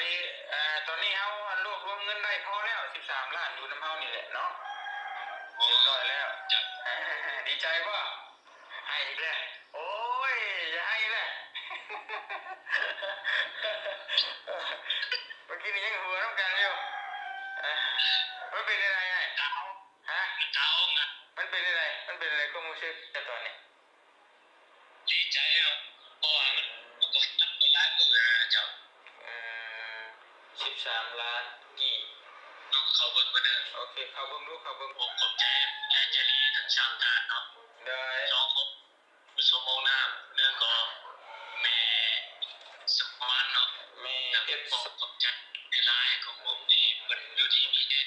ดีตอนนี้เฮารวบรวมเงินได้พอแล้ว13 ล้านอยู่น้ำเฮานี่แหละเนาะเรียบร้อยแล้วดีใจป่ะให้อีกแล้วโอ้ยอย่าให้เลยเมื่อกี้นี่ยังหัวน้ำกันอยู่มันเป็นอะไรไงฮะมันเป็นอะไรก็มูสึกแต่ตอนนี้ดีใจเนาะเพราะว่ามันก็นับไปได้ก็เลยนะเจ้า13 ล้านกี่น้องเขาเบิ่งมาเด้อโอเคเขาเบิ่งดูเขาเบิ่งผมขอบใจแอนเจลีทั้ง3ท่านเนาะได้สองผมสมองน้ำเรื่องก็แม่สมานเนาะแม่แต่ผมขอบใจในไลน์ของผมนี่มันอยู่ที่นี่เนี่ย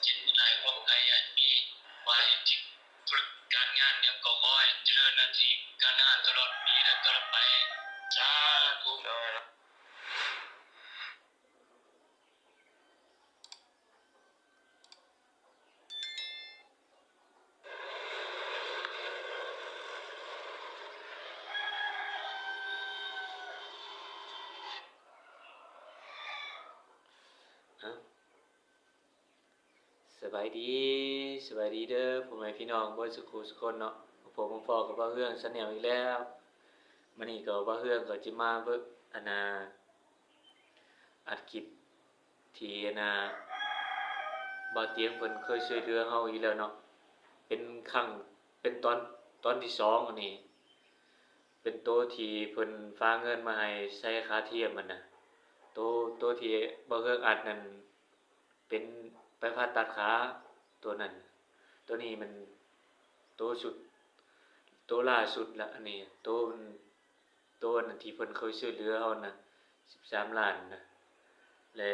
จิตใจผมใครอยากมีไว้จิตธุรกิจการงานยังก็ขอให้เจริญหน้าที่การงานตลอดปีและตลอดไปสาธุสบายดีเด้อผมให้พี่น้องเบิ่สุขุสุคนเนาะผมพอกับว่าเรื่องซันแนวอีกแล้วมื้อนี้ก็ว่าเรื่องก็สิมาเบิ่งอัดคลิปที่บ่าวเตียงเพิ่นเคยช่วยเหลือเฮาอีกแล้วเนาะเป็นครั้งเป็นตอนที่2อันนี้เป็นโตที่เพิ่นฝากเงินมาให้ใช้ค่าเทียมมันน่ะโตที่บ่าวเรื่องอัดนั่นเป็นไปผ่าตัดขาตัวนั้นตัวนี้มันตัวล่าสุดละอันนี้ตัวนั้นที่เพิ่นเคยช่วยเหลือเฮานะ13 ล้านนะและ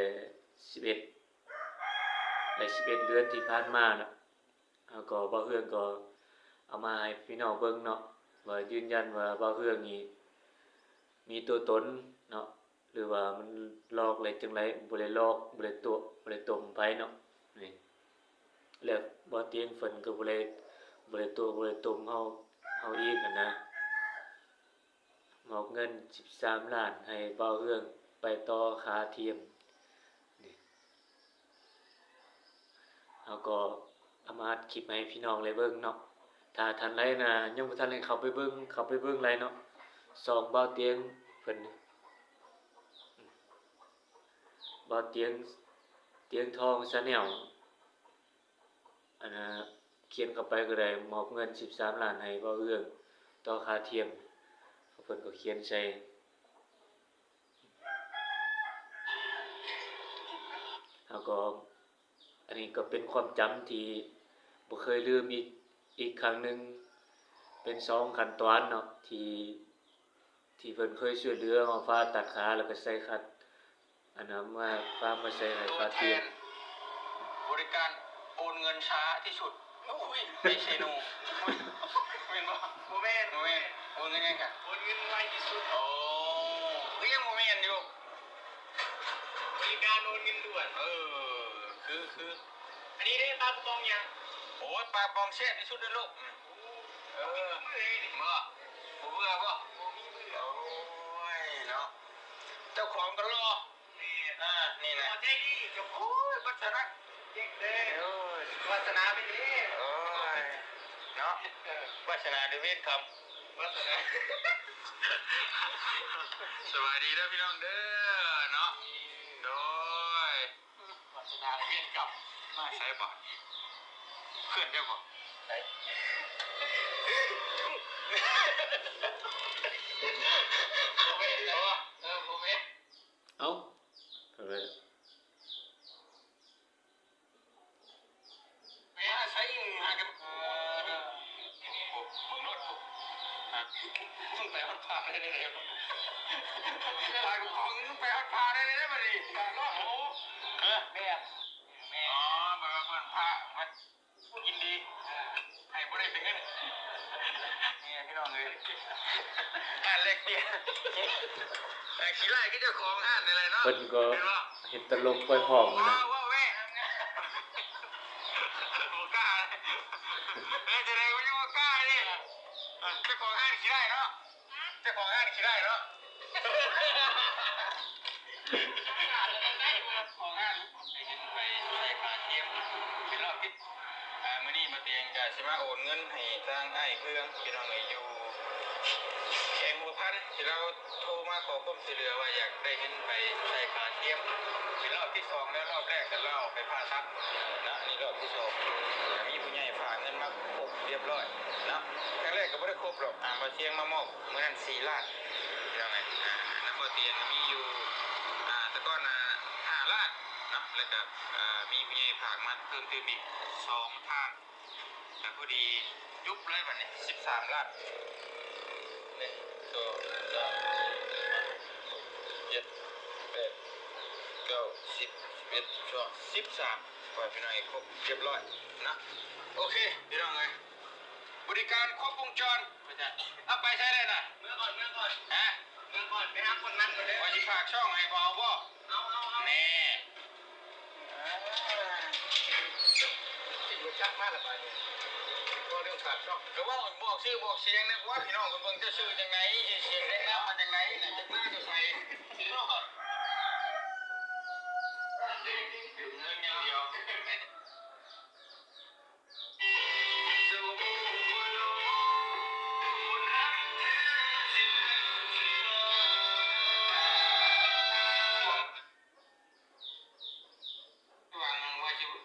11เดือนที่ผ่านมาน่ะก็บ่เฮืองก็เอามาให้พี่น้องเบิ่งเนาะว่ายืนยันว่าบ่เฮืองนี่มีตัวตนเนาะหรือว่ามันหลอกอะไรจังไดบ่ได้หลอกบ่ได้ตัวบ่ได้ตมไปเนาะนี่แล้วบ่เตียงเพิ่นก็บ่ได้ตัวบ่ได้ตมเฮาอีกนะมอบเงิน13 ล้านให้บ่เฮืองไปต่อขาเทียมนี่เฮาก็เอามาอัดคลิปให้พี่น้องได้เบิ่งเนาะถ้าท่านใดนะยังบ่ทันได้เข้าไปเบิ่งเลยเนาะส่องบ่เตียงเพิ่นบ่เตียงทองชาแนลเขียนเข้าไปก็ได้มอบเงิน13 ล้านให้บ่เอื้องต่อค่าเทียมเพิ่นก็เขียนใส่แล้วก็อันนี้ก็เป็นความจำที่บ่เคยลืมอีกครั้งหนึงเป็น2ขั้นตอนเนาะที่เพิ่นเคยช่วยเหลือมาผ่าตัดขาแล้วก็ใส่คัดมาใส่ให้ค่าเทียมบริการโอนเงินช้าที่สุดไม่ใช่หนูเห็นป่ะโมเมนต์โอนเงินยังไงโอนเงินไวที่สุดโอ้ก็ยังโมเมนต์อยู่บริการโอนเงินด่วนคืออันนี้ได้ปลากระป๋องยังโอ้ยปลากระป๋องแซ่บที่สุดเลยลูกเมื่อเบื่อป่ะโอ้ยเนาะเจ้าของก็รอนี่นะใจดีกับโอ้ยวัฒนะเก่งเลยวัฒนาไปดิโอ้ยเนาะวัฒนาเดวิดครับวัฒนาสวัสดีนะพี่น้องเด้อเนาะโดยวัฒนาเดวิดครับมาใช่ปะเพื่อนได้ปะใช่โมเมนต์โมเมนต์เอ้าเพิ่นใช้หากันมึงรถกูมึงไปฮัดพาได้เลยไปกูมึงไปฮัดพาได้เลยมาดิรอดโอ้แม่อ๋อไปมาเปิดพายินดีให้บ่ได้เป็นเงินนี่พี่น้องเลยเล็กเตี้ยขี้ไล่ก็เจ้าของห้านอะไรเนาะเพิ่นก็เฮ็ดตลกปล่อยของนะจะได้ไม่ว่ากล้าดิเจ้าของห้างขี้ได้เนาะเจ้าของห้างขี้ได้เนาะ งินให้ทางอ้ายเพื่องพี่น้องอยู่แข่งบัวพันที่เราโทรมาขอความช่วยเหลือว่าอยากได้เงินไปใช้การเทียมเป็นรอบที่2แล้วรอบแรกก็เราไปผ่าตัดนะนี่รอบที่2มีผู้ใหญ่ฝากเงินมาครบเรียบร้อยนะครั้งแรกก็ไม่ได้ครบหรอกมาเชียงมามอบเมื่อนั้น4 ล้านพี่น้องน้ำบ่อเตียนมีอยู่แต่ก่อน5 ล้านนะแล้วก็มีผู้ใหญ่ฝากมาเพิ่มเติมอีก2 ทางแต่พอดียุบเลยวันนี้13 ล้าน1 2 3 4 5 6 7 8 9 10 11 12 13ปล่อยพี่น้องครบเรียบร้อยนะโอเคพี่น้องเลยบริการครบวงจรเอาไปใช้ได้นะเมื่อก่อนฮะเมื่อก่อนไปหาคนมันก่อนเลยว่าจะฝากช่องให้เอาบ่แน่ติดรถจักรมากละไปก็เรื่องฝากช่องแต่ว่าบอกชื่อบอกเสียงนะว่าพี่น้องคนเบิ่งจะชื่อจังไหนเสียงได้น้ำมาจังไหนน่ะจักหน้าจะใส่พี่น้องก่อนเรื่องอย่างเดียว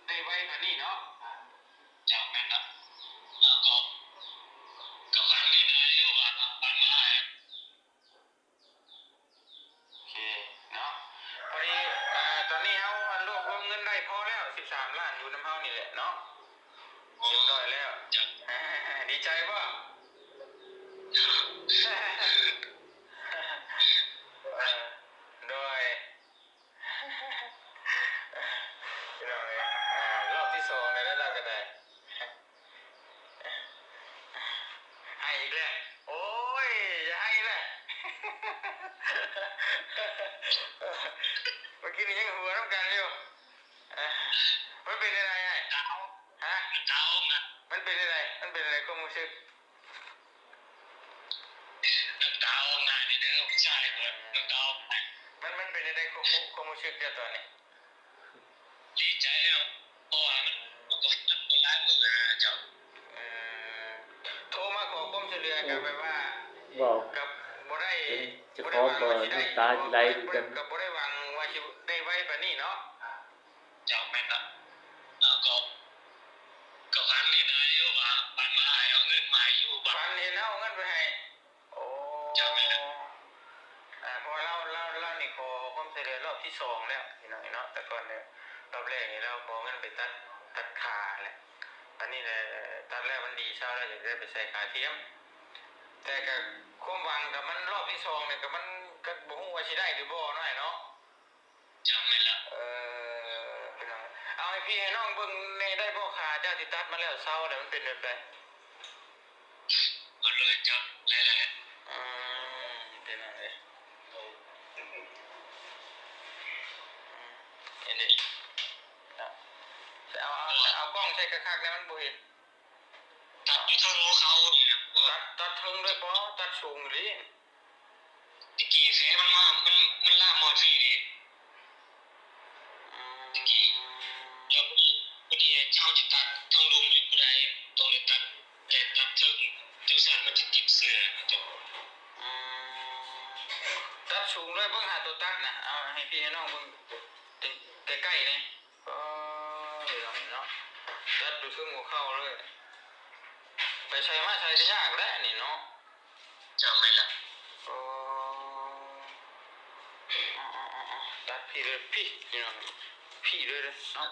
ได้ไว้แบบนี้เนาะ จากนั้นนะแล้วก็ฟังได้ว่าฟังมา โอเคเนาะพอดีตอนนี้เขารวบรวมเงินได้พอแล้ว13 ล้านอยู่น้ำเฮานี่แหละเนาะเรียบร้อยแล้วดีใจป่ะโดยพี่น้องเลยรอบที่2ได้แล้วก็ได้ให้อีกแล้วโอ้ยอย่าให้อีกแล้วเมื่อกี้นี่ยังหัวน้ำกันอยู่มันเป็นอะไรไงฮะมันเป็นอะไรความรู้สึกมันเป็นอะไรความรู้สึกเจ้าตอนนี้ดีใจเนาะเพราะว่ามันก็มันไม่ได้หมดเลยเจ้าโทรมาขอความช่วยเหลือกันไปว่าบอก กับบ่ได้จะขอก่อนน้ำตาจะไหลกัน กับบ่ได้หวังว่าจะได้ไว้แบบนี้เนาะเจ้าแม่นนะแล้วก็ฟันนี่ได้ว่าฟันมาให้เอาเงินมาให้อยู่บ้า ฟั น นเห็นเอาเงินไปให้โอ้ เจ้าแม่นนะ พอเรานี่ขอความช่วยเหลือรอบที่2แล้วพี่น้องเนาะแต่ก่อนเนี่ยรอบแรกนี่เราขอเงินไปตัดขาแหละอันนี้แหละตัดแล้วมันดีเช้าแล้วอยากได้ไปใส่ขาเทียมแต่ก็ความหวังกับมันรอบที่2เนี่ยก็มันก็บ่ฮู้ว่าสิได้หรือบ่น้อยเนาะเจ้าแม่นละพี่น้องเอาให้พี่ให้น้องเบิ่งในได้บ่ขาเจ้าสิตัดมาแล้วเช้าแล้วมันเป็นแบบใดก็เลยจับแหละเป็นอะไรเห็นดิเอากล้องใส่คักๆแล้วมันบ่เห็นตัดอยู่ทางหัวเขาเนี่ยตัดเทิงด้วยบ่ตัดสูงหรือตะกี้เสมันมามันล่ามอทีนี่ตะกี้แล้วพอดีเจ้าจะตัดทางลงเลยบ่ได้ต้องเลยตัดแต่ตัดเทิงจังซั่นมันจะติดเสื้อเจ้าตัดสูงด้วยเบิ่งหาตัวตัดนะเอาให้พี่ให้น้องเบิ่งใกล้ๆนี่เดี๋ยวเนาะตัดดูซึ่งหัวเข่าเลยไปใช้มาใช้จะยากแล้วนี่เนาะจำไม่ละตัดพี่เลยพี่นี่น้องพี่เลยเนาะ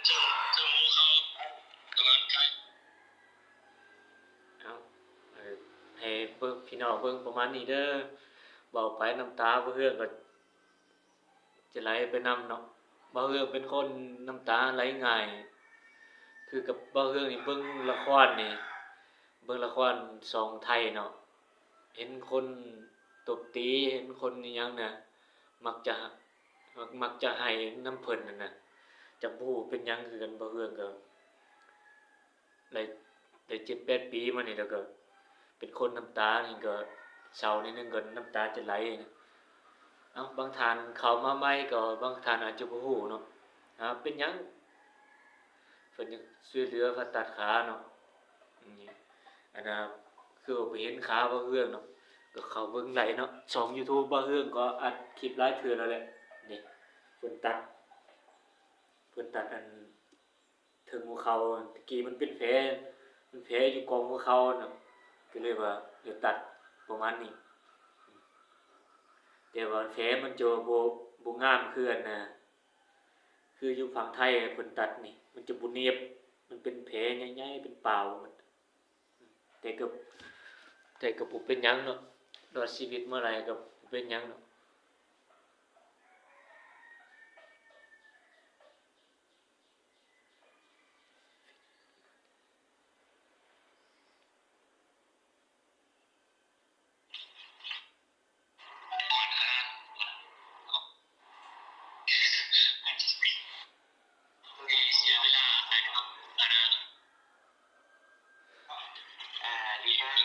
เจ้าหมูเขากำลังใกล้ให้เบิ่งพี่น้องเบิ่งประมาณนี้เด้อเว้าไปน้ำตาบ่เฮือกก็จะไหลไปนำเนาะบ่เฮือกเป็นคนน้ำตาไหลง่ายคือกับบ่เฮือกนี่เบิ่งละครนี่เบิ่งละคร2ไทยเนาะเห็นคนตบตีเห็นคนอีหยังน่ะมักจะให้น้ำเพิ่นนั่นน่ะจักบ่ฮู้เป็นหยังคือกันบ่เฮือกก็ได้ 7-8 ปีมานี่แล้วก็เป็นคนน้ำตานี่ก็เศร้านิดนึงก็น้ำตาจะไหลนะบางท่านเข้ามาใหม่ก็บางท่านอาจจะบ่ฮู้เนาะเป็นหยัง เพิ่นจะช่วยเหลือผ่าตัดขาเนาะนี่อันน่ะคือว่าไปเห็นขาบ่เฮืองเนาะก็เข้าเบิ่งได้เนาะช่อง YouTube บ่เฮืองก็อัดคลิปหลายเทื่อแล้วแหละนี่เพิ่นตัดอันถึงหัวเข่าตะกี้มันเป็นแผลอยู่กองหัวเข่าน่ะก็เลยว่าเดี๋ยวตัดประมาณนี้แต่ว่าแผลมันจะบ่งามคืออันน่ะคืออยู่ฝั่งไทยเพิ่นตัดนี่มันจะบ่เนียบมันเป็นแผลใหญ่ๆเป็นปาวมันแต่ก็บ่เป็นหยังเนาะรอดชีวิตเมื่อไหร่ก็บ่เป็นหยังเนาะเสียเวลาให้ครับอันนั้น อยู่ทาง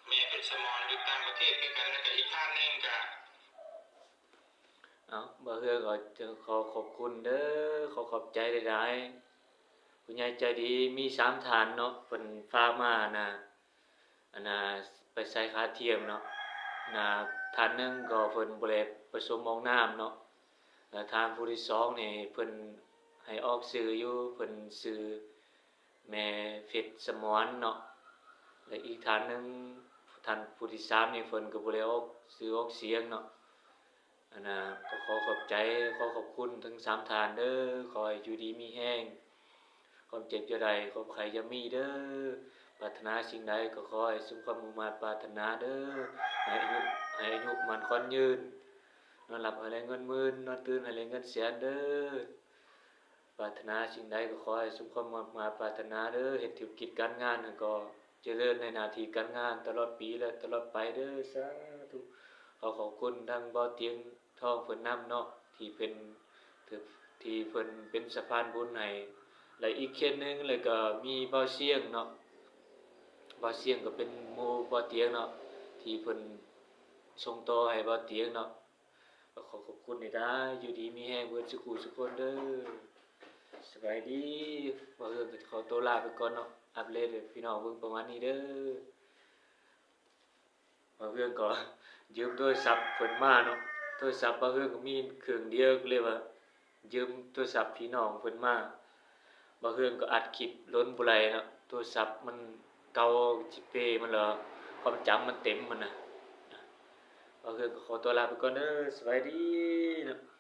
แม่เป็นสมอนอยู่ต่างประเทศคือกันแล้วก็อีกท่านหนึงก็ บ่เฮือก็จะขอขอบคุณเด้อขอขอบใจหลายๆผู้ใหญ่ใจดีมี3ท่านเนาะเพิ่นฝากมาน่ะอันน่ะไปใส่ขาเทียมเนาะน่ะท่านหนึงก็เพิ่นบ่ได้ประสงค์ออกนามเนาะแล้วท่านผู้ที่2นี่เพิ่นให้ออกชื่ออยู่เพิ่นชื่อแม่เพชรสมรเนาะและอีกท่านหนึงท่านผู้ที่3นี่เพิ่นก็บ่ได้ออกชื่อออกเสียงเนาะอันน่ะก็ขอขอบใจขอขอบคุณทั้ง3ท่านเด้อขอให้อยู่ดีมีแรง ความเจ็บอย่าใดความไข้อย่ามีเด้อปรารถนาสิ่งใดก็ขอให้สมความมุ่งมา่ปรารถนาเด้อให้อายุมันขอนยืนนอนหลับให้ได้เงินหมื่นนอนตื่นให้ได้เงินแสนเด้อปรารถนาสิ่งใดก็ขอให้สมความมุ่งมา่ปรารถนาเด้อเฮ็ดธุรกิจการงานนั่นก็เจริญในหน้าที่การงานตลอดปีและตลอดไปเด้อสาธุขอขอบคุณทางบ่อเตียงทองเพิ่นนำเนาะที่เพิ่นเป็นสะพานบุญให้ และอีกเคสหนึงแล้วก็มีเบาเสียงเนาะเบาเสียงก็เป็นหมู่บ่เตียงเนาะที่เพิ่นส่งต่อให้บ่เตียงเนาะก็ขอขอบคุณให้ได้อยู่ดีมีแรงเบิดสุขุสุกคนเด้อสบายดีบ่เอิ้นก็ขอตัวลาไปก่อนเนาะอัปเดตให้พี่น้องเบิ่งประมาณนี้เด้อบ่เอิ้นก็ยืมโทรศัพท์เพิ่นมาเนาะโทรศัพท์บ่เอิ้นก็มีเครื่องเดียวก็เลยว่ายืมโทรศัพท์พี่น้องเพิ่นมา บางเทื่อก็อัดคลิปล้นบ่ไหลเนาะโทรศัพท์มันเก่าจิเปมันเหรอความจำมันเต็มมันน่ะบางเทื่อก็ขอตัวลาไปก่อนเด้อสวัสดีเนาะ